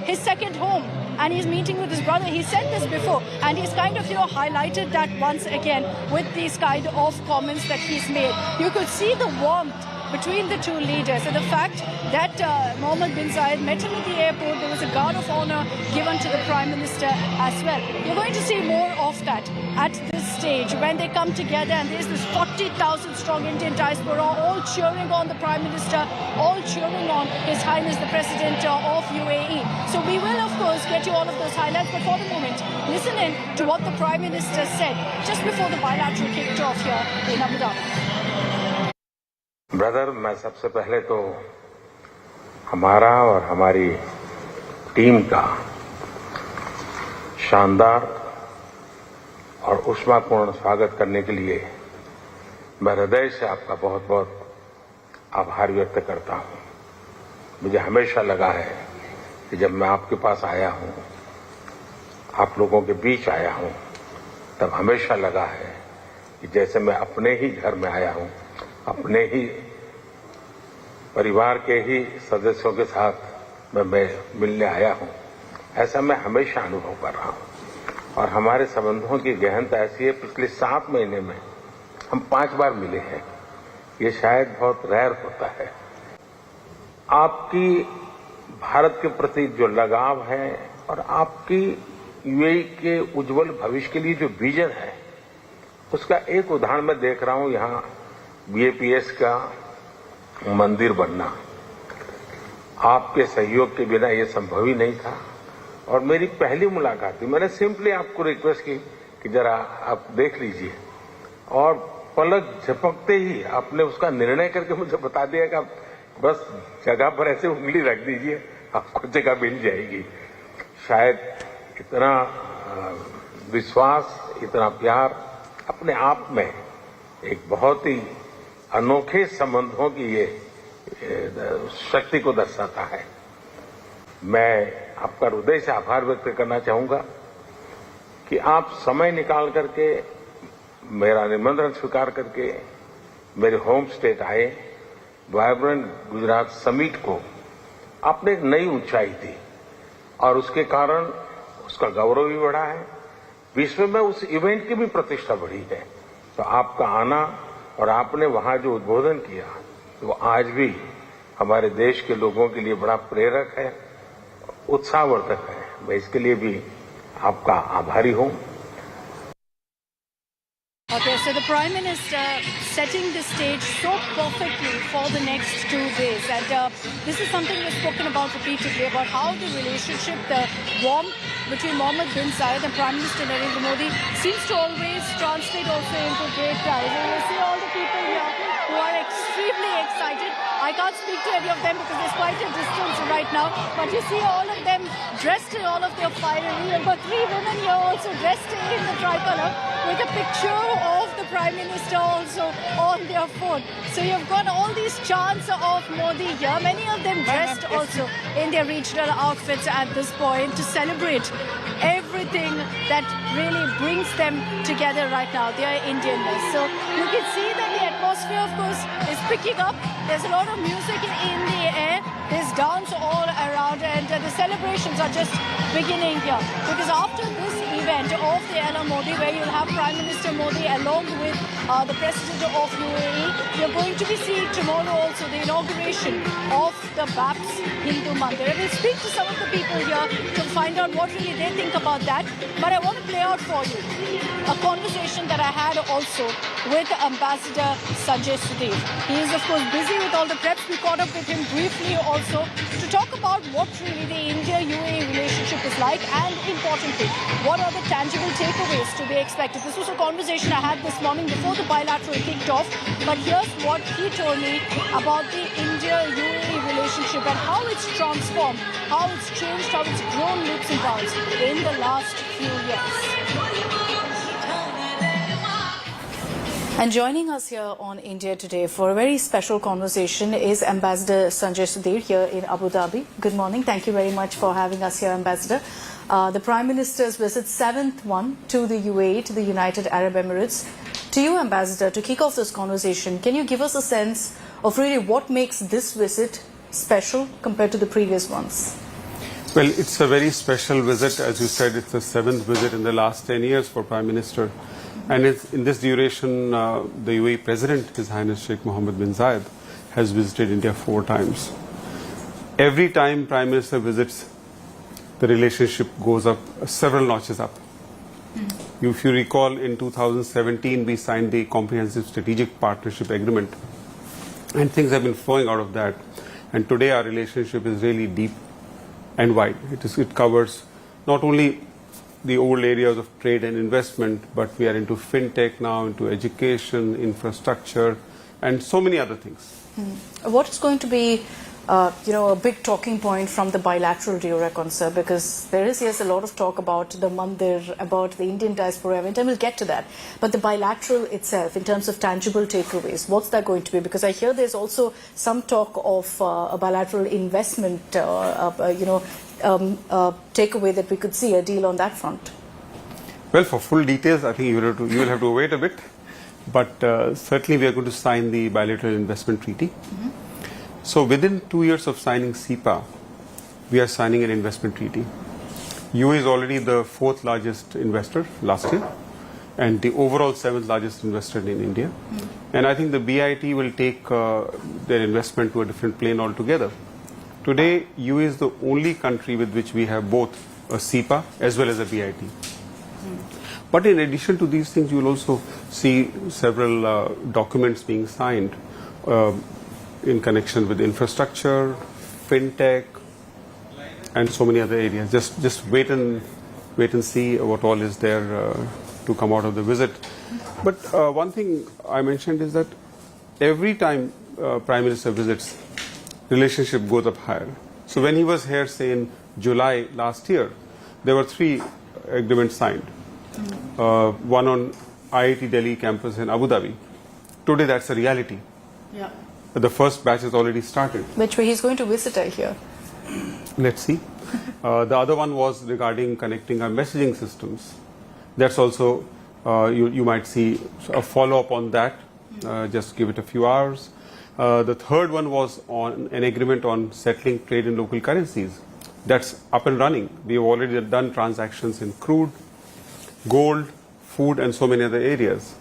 [SPEAKER 15] his second home and he's meeting with his brother. He said this before and he's kind of highlighted that once again with these kind of comments that he's made. You could see the warmth between the two leaders and the fact that Mohammed bin Zayed met him at the airport. There was a guard of honor given to the Prime Minister as well. You're going to see more of that at this stage when they come together and there's this 40,000 strong Indian diaspora all cheering on the Prime Minister, all cheering on His Highness the President of UAE. So we will of course get you all of those highlights, but for the moment listen in to what the Prime Minister said just before the bilateral kicked off here in Abu Dhabi.
[SPEAKER 20] Brother, मैं सबसे पहले तो हमारा और हमारी team का शानदार और ऊष्मापूर्ण स्वागत करने के लिए मैं हृदय से आपका बहुत बहुत आभार व्यक्त करता हूं। मुझे हमेशा लगा है कि जब मैं आपके पास आया हूं, आप लोगों के बीच आया हूं, तब हमेशा लगा है कि जैसे मैं अपने ही घर में आया हूं, अपने ही परिवार के ही सदस्यों के साथ मैं मिलने आया हूं, ऐसा मैं हमेशा अनुभव कर रहा हूं। और हमारे संबंधों की गहनता ऐसी है, पिछले 7 महीने में हम 5 बार मिले हैं। ये शायद बहुत रेयर होता है। आपकी भारत के प्रति जो लगाव है और आपकी यूएई के उज्जवल भविष्य के लिए जो विजन है, उसका एक उदाहरण मैं देख रहा हूं। यहाँ बीएपीएस का मंदिर बनना आपके सहयोग के बिना ये संभव ही नहीं था। और मेरी पहली मुलाकात थी, मैंने सिंपली आपको रिक्वेस्ट की कि जरा आप देख लीजिए, और पलक झपकते ही आपने उसका निर्णय करके मुझे बता दिया कि आप बस जगह पर ऐसे उंगली रख दीजिए, आपको जगह मिल जाएगी। शायद इतना विश्वास, इतना प्यार अपने आप में एक बहुत ही अनोखे संबंधों की ये शक्ति को दर्शाता है। मैं आपका हृदय से आभार व्यक्त करना चाहूंगा कि आप समय निकाल करके मेरा निमंत्रण स्वीकार करके मेरे होम स्टेट आए। वाइब्रेंट गुजरात समिट को आपने एक नई ऊंचाई दी और उसके कारण उसका गौरव भी बढ़ा है, विश्व में उस इवेंट की भी प्रतिष्ठा बढ़ी है। तो आपका आना और आपने वहां जो उद्बोधन किया, वो आज भी हमारे देश के लोगों के लिए बड़ा प्रेरक है, उत्साहवर्धक है। मैं इसके लिए भी आपका आभारी हूं।
[SPEAKER 15] Okay, so the Prime Minister setting the stage so perfectly for the next 2 days. And this is something we've spoken about repeatedly, about how the relationship, the warmth between Mohammed bin Zayed and Prime Minister Narendra Modi seems to always translate also into great pride. And you see all the people here who are extremely excited. I can't speak to any of them because there's quite a distance right now. But you see all of them dressed in all of their finery. You've got 3 women here also dressed in the tricolor with a picture of the Prime Minister also on their phone. So you've got all these chants of Modi here, many of them dressed also in their regional outfits at this point to celebrate everything that really brings them together right now, their Indianness. So you can see that the atmosphere, of course, is picking up. There's a lot of music in the air. There's dance all around, and the celebrations are just beginning here. Because after this event of the Modi, where you'll have Prime Minister Modi along with the President of UAE, you're going to be seeing tomorrow also the inauguration of the BAPS Hindu Mandir. And we'll speak to some of the people here to find out what really they think about that. But I want to play out for you a conversation that I had also with Ambassador Sanjay Sudhir. He is of course busy with all the preps. We caught up with him briefly also to talk about what really the India-UAE relationship is like, and importantly, what are the tangible takeaways to be expected. This was a conversation I had this morning before the bilateral kicked off, but here's what he told me about the India-UAE relationship and how it's transformed, how it's changed, how it's grown leaps and bounds in the last few years. And joining us here on India Today for a very special conversation is Ambassador Sanjay Sudhir here in Abu Dhabi. Good morning. Thank you very much for having us here, Ambassador. The Prime Minister's visit, 7th one to the UAE, to the United Arab Emirates. To you, Ambassador, to kick off this conversation, can you give us a sense of really what makes this visit special compared to the previous ones?
[SPEAKER 2] Well, it's a very special visit. As you said, it's the 7th visit in the last 10 years for Prime Minister. And in this duration, the UAE President, His Highness Sheikh Mohammed bin Zayed, has visited India 4 times. Every time Prime Minister visits, the relationship goes up several notches up. If you recall, in 2017, we signed the Comprehensive Strategic Partnership Agreement, and things have been flowing out of that. And today, our relationship is really deep and wide. It covers not only the old areas of trade and investment, but we are into fintech now, into education, infrastructure, and so many other things.
[SPEAKER 15] What is going to be, a big talking point from the bilateral Diaspora, sir? Because there is, yes, a lot of talk about the Mandir, about the Indian Diaspora event, and we'll get to that. But the bilateral itself, in terms of tangible takeaways, what's that going to be? Because I hear there's also some talk of a bilateral investment, takeaway that we could see, a deal on that front.
[SPEAKER 2] Well, for full details, I think you will have to wait a bit. But certainly we are going to sign the bilateral investment treaty. So within 2 years of signing CEPA, we are signing an investment treaty. UAE is already the 4th largest investor last year, and the overall 7th largest investor in India. And I think the BIT will take their investment to a different plane altogether. Today, UAE is the only country with which we have both a CEPA as well as a BIT. But in addition to these things, you will also see several documents being signed in connection with infrastructure, fintech, and so many other areas. Just wait and see what all is there to come out of the visit. But one thing I mentioned is that every time Prime Minister visits, relationship goes up higher. So when he was here, say in July last year, there were 3 agreements signed. One on IIT Delhi campus in Abu Dhabi. Today that's a reality.
[SPEAKER 15] Yeah.
[SPEAKER 2] The first batch has already started.
[SPEAKER 15] Which way he's going to visit here?
[SPEAKER 2] Let's see. The other one was regarding connecting our messaging systems. That's also, you might see a follow-up on that. Just give it a few hours. The third one was on an agreement on settling trade in local currencies. That's up and running. We've already done transactions in crude, gold, food, and so many other areas.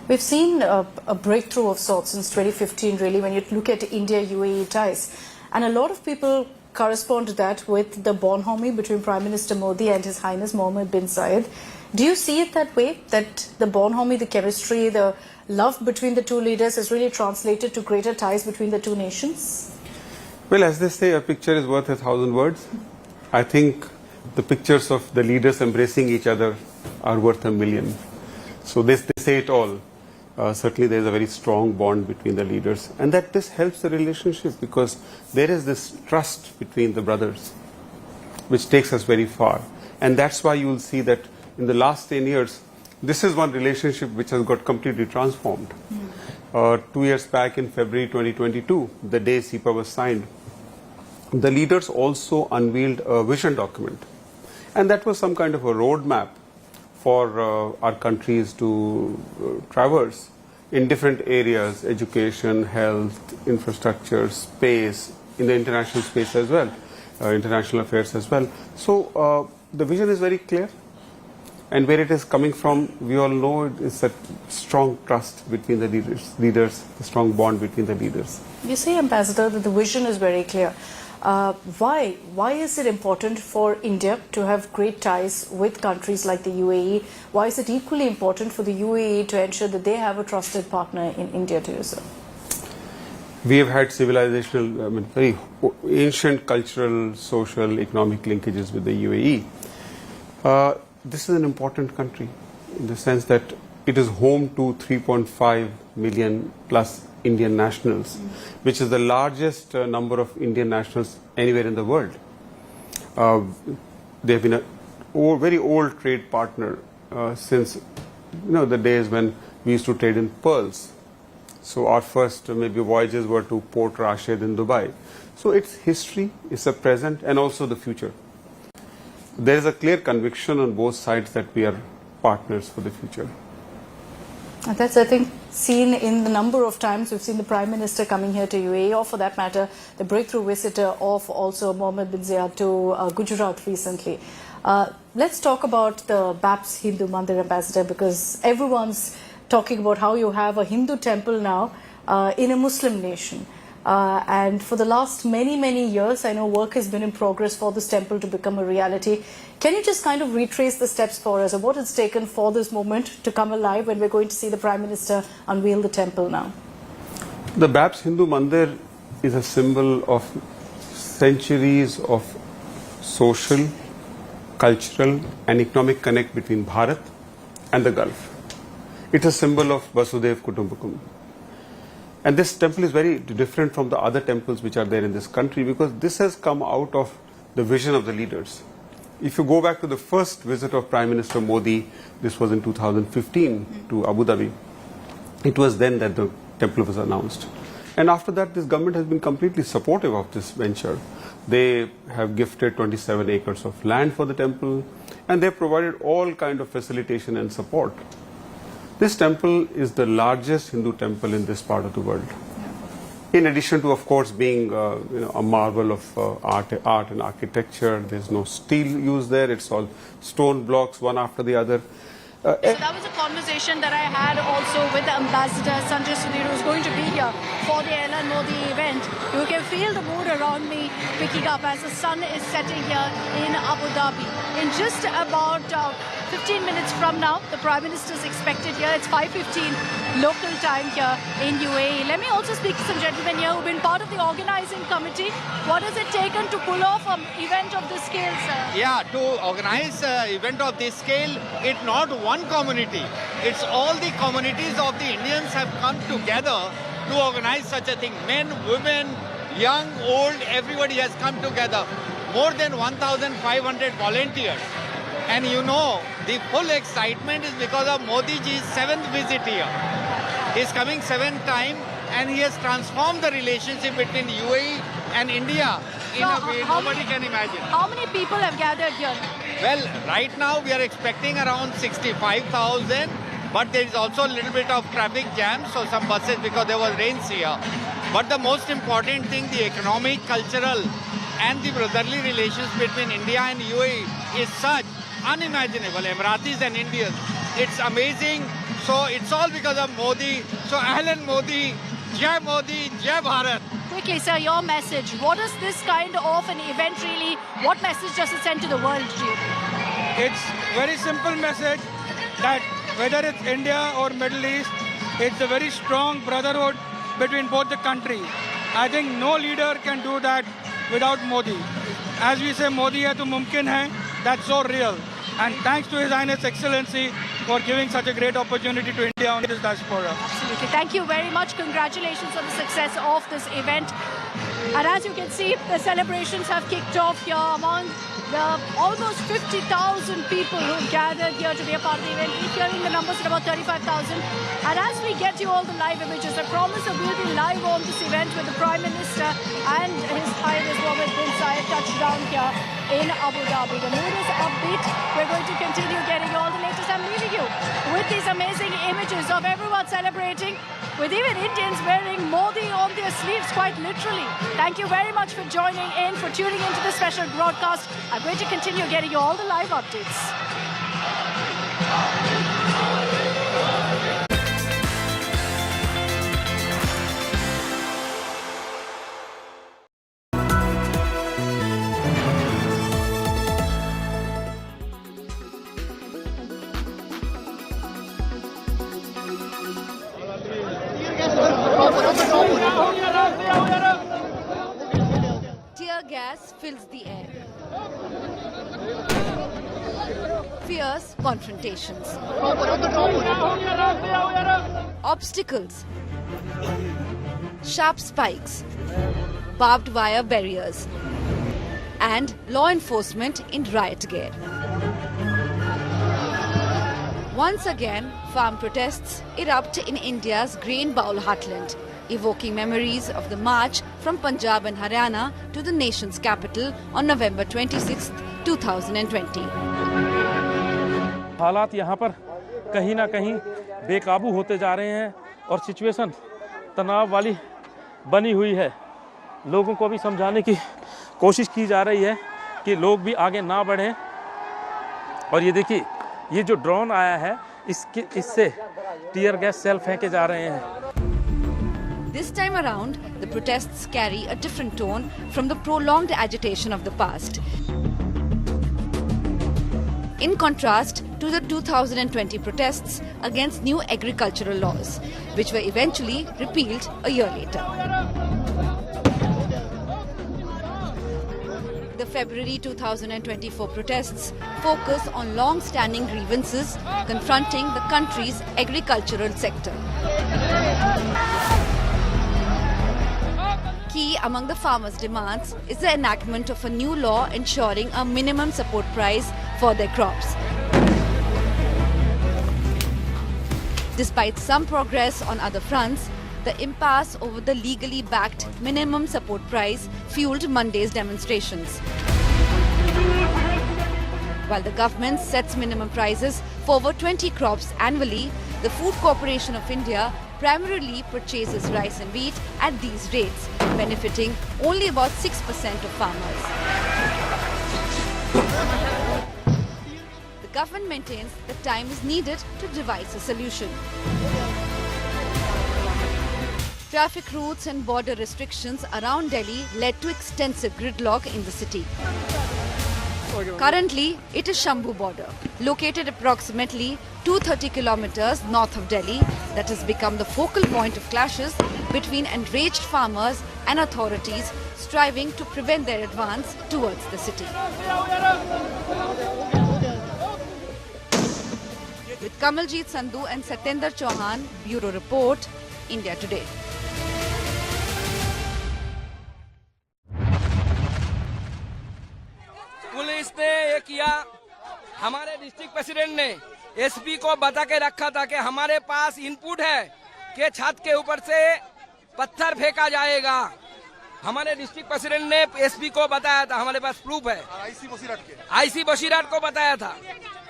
[SPEAKER 15] We've seen a breakthrough of sorts since 2015, really, when you look at India-UAE ties. And a lot of people correspond to that with the bonhomie between Prime Minister Modi and His Highness Mohammed bin Zayed. Do you see it that way, that the bonhomie, the chemistry, the love between the two leaders has really translated to greater ties between the two nations?
[SPEAKER 2] Well, as they say, a picture is worth 1,000 words. I think the pictures of the leaders embracing each other are worth 1,000,000. So they say it all. Certainly there is a very strong bond between the leaders, and that this helps the relationship because there is this trust between the brothers which takes us very far. And that's why you will see that in the last 10 years, this is one relationship which has got completely transformed. 2 years back in February 2022, the day CEPA was signed, the leaders also unveiled a vision document. And that was some kind of a roadmap for our countries to traverse in different areas, education, health, infrastructure, space, in the international space as well, international affairs as well. So the vision is very clear, and where it is coming from, we all know it is a strong trust between the leaders, the strong bond between the leaders.
[SPEAKER 15] You say, Ambassador, that the vision is very clear.
[SPEAKER 5] Why? Why is it important for India to have great ties with countries like the UAE? Why is it equally important for the UAE to ensure that they have a trusted partner in India to do so?
[SPEAKER 2] We have had civilizational, very ancient cultural, social, economic linkages with the UAE. This is an important country in the sense that it is home to 3.5 million plus Indian nationals, which is the largest number of Indian nationals anywhere in the world. They have been a very old trade partner since the days when we used to trade in pearls. So our first maybe voyages were to Port Rashid in Dubai. So it's history, it's a present and also the future. There is a clear conviction on both sides that we are partners for the future.
[SPEAKER 5] And that's, I think, seen in the number of times we've seen the Prime Minister coming here to UAE, or for that matter, the breakthrough visitor of also Mohammed bin Zayed to Gujarat recently. Let's talk about the BAPS Hindu Mandir ambassador, because everyone's talking about how you have a Hindu temple now in a Muslim nation. And for the last many years, I know work has been in progress for this temple to become a reality. Can you just kind of retrace the steps for us of what it's taken for this moment to come alive when we're going to see the Prime Minister unveil the temple now?
[SPEAKER 2] The BAPS Hindu Mandir is a symbol of centuries of social, cultural and economic connect between Bharat and the Gulf. It's a symbol of Vasudev Kutumbakam. And this temple is very different from the other temples which are there in this country, because this has come out of the vision of the leaders. If you go back to the first visit of Prime Minister Modi, this was in 2015 to Abu Dhabi, it was then that the temple was announced. And after that, this government has been completely supportive of this venture. They have gifted 27 acres of land for the temple, and they have provided all kind of facilitation and support. This temple is the largest Hindu temple in this part of the world. In addition to, of course, being a marvel of art and architecture, there's no steel used there. It's all stone blocks, one after the other.
[SPEAKER 15] So that was a conversation that I had also with the ambassador Sanjay Sudhir, who's going to be here for the Ellen Modi event. You can feel the mood around me picking up as the sun is setting here in Abu Dhabi. In just about 15 minutes from now, the Prime Minister is expected here. It's 5:15 local time here in UAE. Let me also speak to some gentlemen here who've been part of the organizing committee. What has it taken to pull off an event of this scale, sir?
[SPEAKER 7] Yeah, to organize an event of this scale, it's not one community. It's all the communities of the Indians have come together to organize such a thing. Men, women, young, old, everybody has come together. More than 1,500 volunteers. And you know, the full excitement is because of Modi ji's 7th visit here. He's coming 7th time, and he has transformed the relationship between UAE and India in a way nobody can imagine.
[SPEAKER 15] How many people have gathered here?
[SPEAKER 7] Well, right now we are expecting around 65,000, but there is also a little bit of traffic jam, so some buses, because there was rains here. But the most important thing, the economic, cultural and the brotherly relations between India and UAE is such unimaginable. Emiratis and Indians, it's amazing. So it's all because of Modi. So Ahlan Modi, Jai Bharat.
[SPEAKER 15] Quickly, sir, your message. What is this kind of an event really? What message does it send to the world, do you think?
[SPEAKER 23] It's very simple message that whether it's India or Middle East, it's a very strong brotherhood between both the countries. I think no leader can do that without Modi. As we say, Modi hai to mumkin hai, that's so real. And thanks to His Highness Excellency for giving such a great opportunity to India on this diaspora.
[SPEAKER 15] Absolutely. Thank you very much. Congratulations on the success of this event. And as you can see, the celebrations have kicked off here among the almost 50,000 people who gathered here to be a part of the event. We're hearing the numbers at about 35,000. And as we get you all the live images, I promise that we'll be live on this event with the Prime Minister and His Highness Mohammed bin Zayed touchdown here in Abu Dhabi. The mood is upbeat. We're going to continue getting you all the latest. I'm leaving you with these amazing images of everyone celebrating, with even Indians wearing Modi on their sleeves, quite literally. Thank you very much for joining in, for tuning into this special broadcast. I'm going to continue getting you all the live updates.
[SPEAKER 3] Tear gas fills the air. Fierce confrontations. Obstacles. Sharp spikes. Barbed wire barriers. And law enforcement in riot gear. Once again, farm protests erupt in India's grain bowl heartland, evoking memories of the march from Punjab and Haryana to the nation's capital on November 26, 2020.
[SPEAKER 4] हालात यहाँ पर कहीं ना कहीं बेकाबू होते जा रहे हैं और सिचुएशन तनाव वाली बनी हुई है। लोगों को भी समझाने की कोशिश की जा रही है कि लोग भी आगे ना बढ़ें। और ये देखिए, ये जो ड्रोन आया है इससे टीयर गैस सेल फेंके जा रहे हैं।
[SPEAKER 3] This time around, the protests carry a different tone from the prolonged agitation of the past. In contrast to the 2020 protests against new agricultural laws, which were eventually repealed a year later. The February 2024 protests focus on long-standing grievances confronting the country's agricultural sector. Key among the farmers' demands is the enactment of a new law ensuring a minimum support price for their crops. Despite some progress on other fronts, the impasse over the legally backed minimum support price fueled Monday's demonstrations. While the government sets minimum prices for over 20 crops annually, the Food Corporation of India primarily purchases rice and wheat at these rates, benefiting only about 6% of farmers. The government maintains that time is needed to devise a solution. Traffic routes and border restrictions around Delhi led to extensive gridlock in the city. Currently, it is Shambu border, located approximately 230 kilometers north of Delhi, that has become the focal point of clashes between enraged farmers and authorities striving to prevent their advance towards the city. With Kamaljeet Sandhu and Satyendra Chauhan, Bureau Report, India Today.
[SPEAKER 8] Police ने ये किया, हमारे district president ने SP को बता के रखा था कि हमारे पास इनपुट है कि छत के ऊपर से पत्थर फेंका जाएगा। हमारे डिस्ट्रिक्ट प्रेसिडेंट ने एसपी को बताया था, हमारे पास प्रूफ है। आईसी बशीराट को बताया था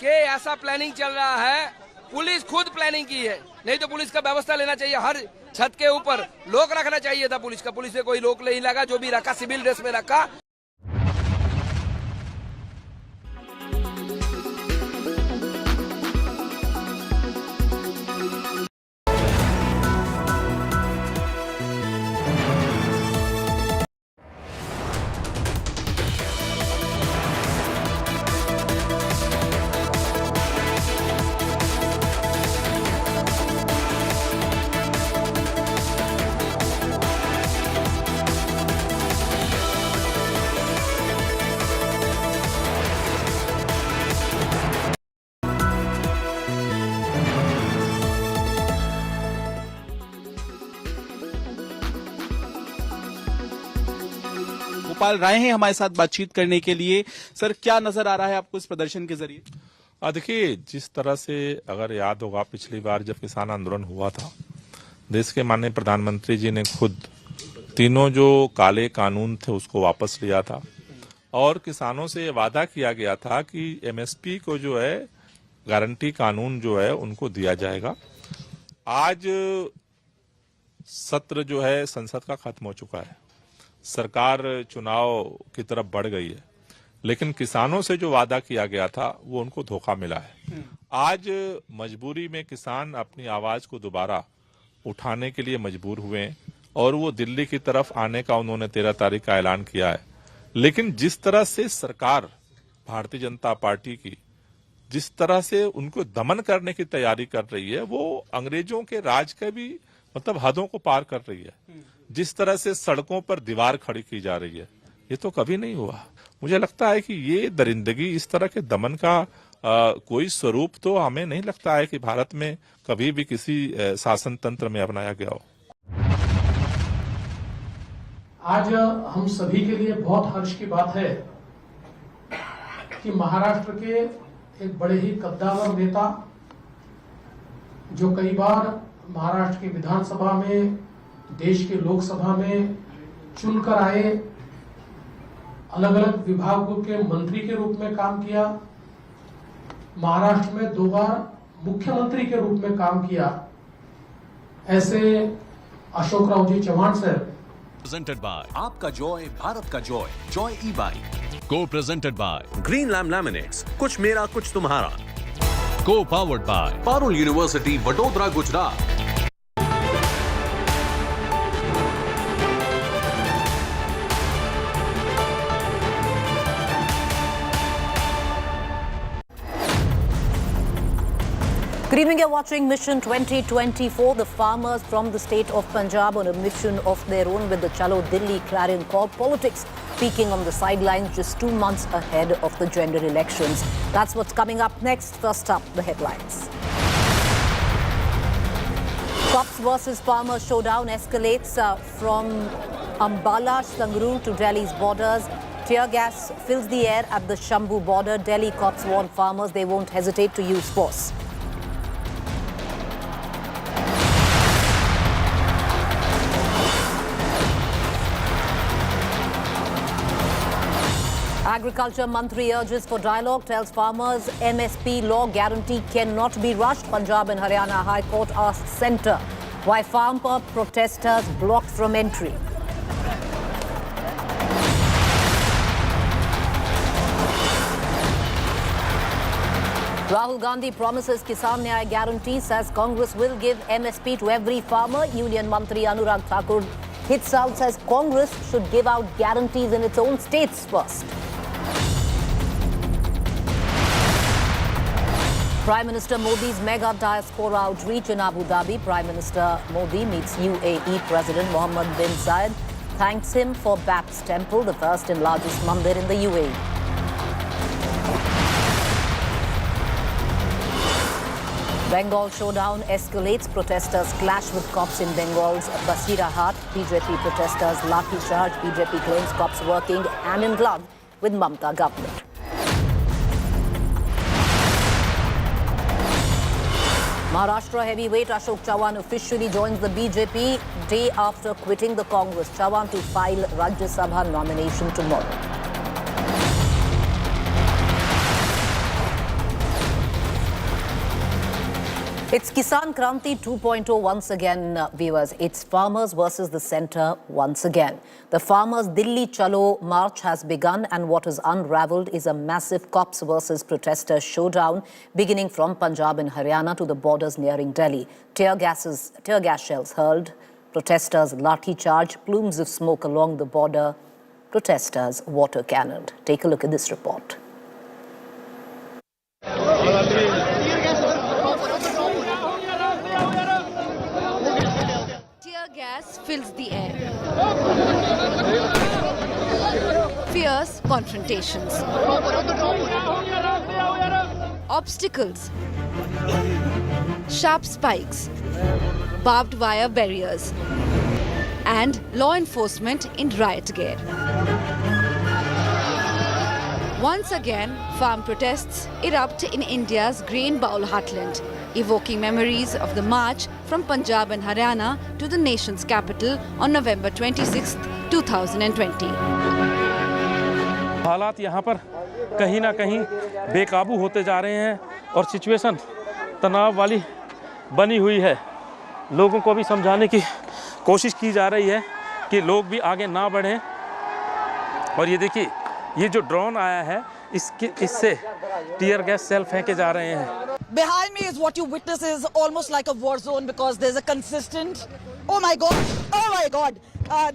[SPEAKER 8] कि ऐसा प्लानिंग चल रहा है। पुलिस खुद प्लानिंग की है, नहीं तो पुलिस का व्यवस्था लेना चाहिए। हर छत के ऊपर लोग रखना चाहिए था पुलिस का। पुलिस ने कोई लोग नहीं लगा, जो भी रखा सिविल ड्रेस में रखा।
[SPEAKER 6] गोपाल राय हैं हमारे साथ बातचीत करने के लिए। सर, क्या नजर आ रहा है आपको इस प्रदर्शन के जरिए?
[SPEAKER 16] देखिए, जिस तरह से अगर याद होगा पिछली बार जब किसान आंदोलन हुआ था, देश के माननीय प्रधानमंत्री जी ने खुद तीनों जो काले कानून थे उसको वापस लिया था और किसानों से वादा किया गया था कि एमएसपी को जो है गारंटी कानून जो है उनको दिया जाएगा। आज सत्र जो है संसद का खत्म हो चुका है, सरकार चुनाव की तरफ बढ़ गई है, लेकिन किसानों से जो वादा किया गया था वो उनको धोखा मिला है। आज मजबूरी में किसान अपनी आवाज को दोबारा उठाने के लिए मजबूर हुए हैं और वो दिल्ली की तरफ आने का उन्होंने 13 तारीख का ऐलान किया है। लेकिन जिस तरह से सरकार भारतीय जनता पार्टी की जिस तरह से उनको दमन करने की तैयारी कर रही है, वो अंग्रेजों के राज का भी मतलब हदों को पार कर रही है। जिस तरह से सड़कों पर दीवार खड़ी की जा रही है, ये तो कभी नहीं हुआ। मुझे लगता है कि ये दरिंदगी, इस तरह के दमन का कोई स्वरूप तो हमें नहीं लगता है कि भारत में कभी भी किसी शासन तंत्र में अपनाया गया हो।
[SPEAKER 1] आज हम सभी के लिए बहुत हर्ष की बात है कि महाराष्ट्र के एक बड़े ही कद्दावर नेता, जो कई बार महाराष्ट्र की विधानसभा में, देश के लोकसभा में चुनकर आए, अलग अलग विभागों के मंत्री के रूप में काम किया, महाराष्ट्र में 2 बार मुख्यमंत्री के रूप में काम किया, ऐसे Ashokrao ji Chavan sir.
[SPEAKER 9] Presented by आपका जॉय भारत का जॉय, जॉय ई बाइक। को presented by Greenlam laminates, कुछ मेरा कुछ तुम्हारा। को powered by Parul university, Vadodara, Gujarat.
[SPEAKER 19] Good evening, you're watching Mission 2024. The farmers from the state of Punjab on a mission of their own with the Chalo Delhi clarion call. Politics peaking on the sidelines just 2 months ahead of the general elections. That's what's coming up next. First up, the headlines. Cops versus farmers showdown escalates from Ambala, Sangrur to Delhi's borders. Tear gas fills the air at the Shambu border. Delhi cops warn farmers they won't hesitate to use force. Agriculture Mantri urges for dialogue, tells farmers MSP law guarantee cannot be rushed. Punjab and Haryana High Court asks centre why farmer protesters blocked from entry. Rahul Gandhi promises Kisan Nyaya guarantee, says Congress will give MSP to every farmer. Union Mantri Anurag Thakur hits out, says Congress should give out guarantees in its own states first. Prime Minister Modi's mega Diaspora outreach in Abu Dhabi. Prime Minister Modi meets UAE President Mohammed bin Zayed, thanks him for Bap's Temple, the first and largest mandir in the UAE. Bengal showdown escalates. Protesters clash with cops in Bengal's Basirahat. BJP protesters lathi charge. BJP claims cops working hand in glove with Mamata government. Maharashtra heavyweight Ashok Chavan officially joins the BJP day after quitting the Congress. Chavan to file Rajya Sabha nomination tomorrow. It's Kisan Kranti 2.0 once again, viewers. It's farmers versus the centre once again. The farmers' Delhi Chalo march has begun, and what is unravelled is a massive cops versus protesters showdown beginning from Punjab and Haryana to the borders nearing Delhi. Tear gas shells hurled, protesters lathi charge, plumes of smoke along the border, protesters water cannoned. Take a look at this report.
[SPEAKER 3] Gas fills the air. Fierce confrontations. Obstacles. Sharp spikes. Barbed wire barriers. And law enforcement in riot gear. Once again, farm protests erupt in India's grain bowl heartland, evoking memories of the march from Punjab and Haryana to the nation's capital on November 26, 2020.
[SPEAKER 4] हालात यहाँ पर कहीं ना कहीं बेकाबू होते जा रहे हैं और सिचुएशन तनाव वाली बनी हुई है। लोगों को भी समझाने की कोशिश की जा रही है कि लोग भी आगे ना बढ़ें। और ये देखिए, ये जो ड्रोन आया है, इससे टीयर गैस सेल फेंके जा रहे हैं।
[SPEAKER 11] Behind me is what you witness is almost like a war zone because there's a consistent, oh my god,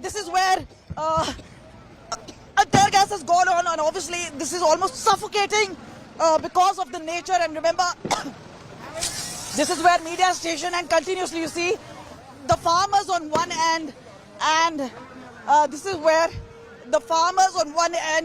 [SPEAKER 11] this is where a tear gas has gone on, and obviously this is almost suffocating because of the nature. And remember, this is where media station, and continuously you see the farmers on one end, and this is where the farmers on one end